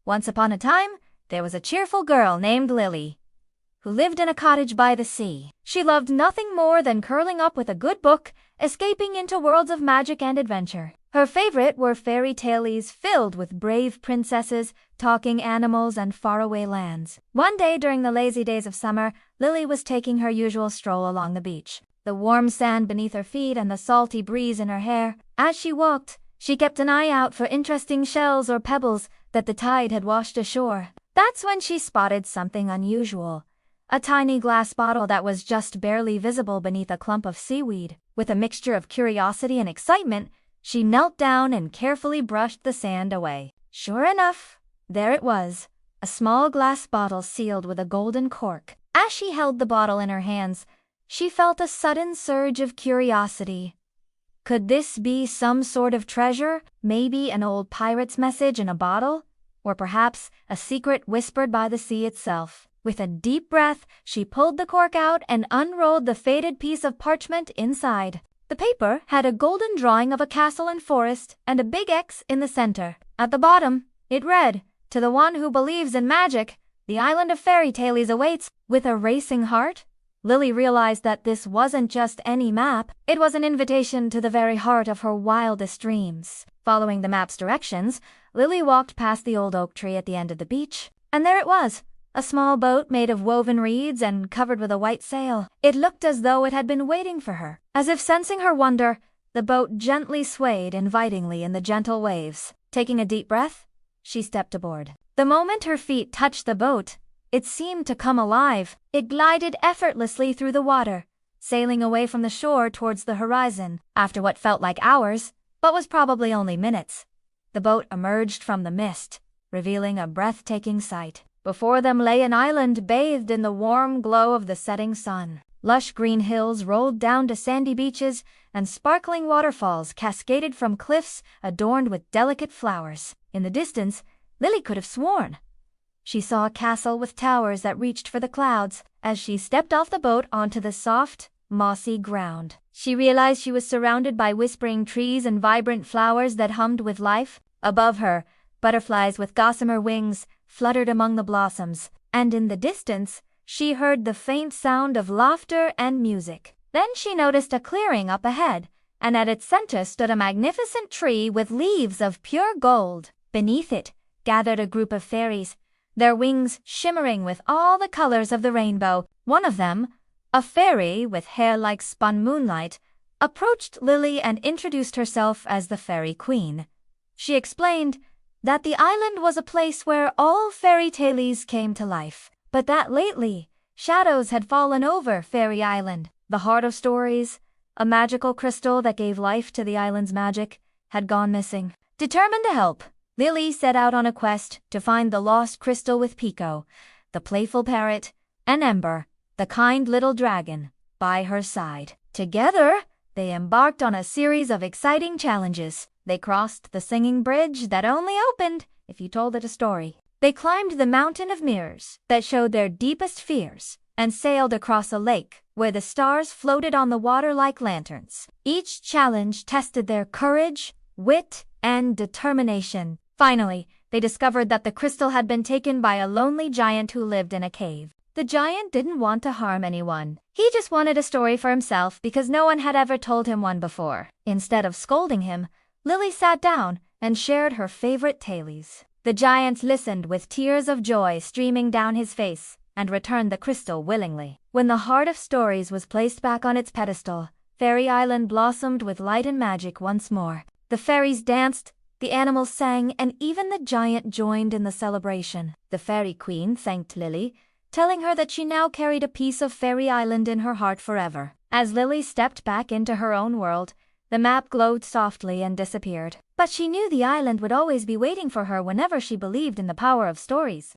Once upon a time, there was a cheerful girl named Lily, who lived in a cottage by the sea. She loved nothing more than curling up with a good book, escaping into worlds of magic and adventure. Her favorite were fairy tales filled with brave princesses, talking animals, and faraway lands. One day during the lazy days of summer, Lily was taking her usual stroll along the beach, the warm sand beneath her feet and the salty breeze in her hair. As she walked, she kept an eye out for interesting shells or pebbles that the tide had washed ashore. That's when she spotted something unusual. A tiny glass bottle that was just barely visible beneath a clump of seaweed. With a mixture of curiosity and excitement, she knelt down and carefully brushed the sand away. Sure enough, there it was, a small glass bottle sealed with a golden cork. As she held the bottle in her hands, she felt a sudden surge of curiosity. Could this be some sort of treasure? Maybe an old pirate's message in a bottle? Or perhaps a secret whispered by the sea itself? With a deep breath, she pulled the cork out and unrolled the faded piece of parchment inside. The paper had a golden drawing of a castle and forest and a big X in the center. At the bottom, it read, "To the one who believes in magic, the island of fairy tales awaits." With a racing heart, Lily realized that this wasn't just any map. It was an invitation to the very heart of her wildest dreams. Following the map's directions, Lily walked past the old oak tree at the end of the beach, and there it was. A small boat made of woven reeds and covered with a white sail. It looked as though it had been waiting for her. As if sensing her wonder, the boat gently swayed invitingly in the gentle waves. Taking a deep breath, she stepped aboard. The moment her feet touched the boat, it seemed to come alive. It glided effortlessly through the water, sailing away from the shore towards the horizon. After what felt like hours, but was probably only minutes, the boat emerged from the mist, revealing a breathtaking sight. Before them lay an island bathed in the warm glow of the setting sun. Lush green hills rolled down to sandy beaches, and sparkling waterfalls cascaded from cliffs adorned with delicate flowers. In the distance, Lily could have sworn she saw a castle with towers that reached for the clouds. As she stepped off the boat onto the soft, mossy ground, she realized she was surrounded by whispering trees and vibrant flowers that hummed with life. Above her, butterflies with gossamer wings fluttered among the blossoms, and in the distance, she heard the faint sound of laughter and music. Then she noticed a clearing up ahead, and at its center stood a magnificent tree with leaves of pure gold. Beneath it gathered a group of fairies, their wings shimmering with all the colors of the rainbow. One of them, a fairy with hair like spun moonlight, approached Lily and introduced herself as the Fairy Queen. She explained that the island was a place where all fairy tales came to life, but that lately, shadows had fallen over Fairy Island. The heart of stories, a magical crystal that gave life to the island's magic, had gone missing. Determined to help, Lily set out on a quest to find the lost crystal with Pico, the playful parrot, and Ember, the kind little dragon, by her side. Together, they embarked on a series of exciting challenges. They crossed the singing bridge that only opened if you told it a story. They climbed the mountain of mirrors that showed their deepest fears and sailed across a lake where the stars floated on the water like lanterns. Each challenge tested their courage, wit, and determination. Finally, they discovered that the crystal had been taken by a lonely giant who lived in a cave. The giant didn't want to harm anyone. He just wanted a story for himself because no one had ever told him one before. Instead of scolding him, Lily sat down and shared her favorite tales. The giant listened with tears of joy streaming down his face and returned the crystal willingly. When the heart of stories was placed back on its pedestal, Fairy Island blossomed with light and magic once more. The fairies danced, the animals sang, and even the giant joined in the celebration. The Fairy Queen thanked Lily, telling her that she now carried a piece of Fairy Island in her heart forever. As Lily stepped back into her own world, the map glowed softly and disappeared. But she knew the island would always be waiting for her whenever she believed in the power of stories.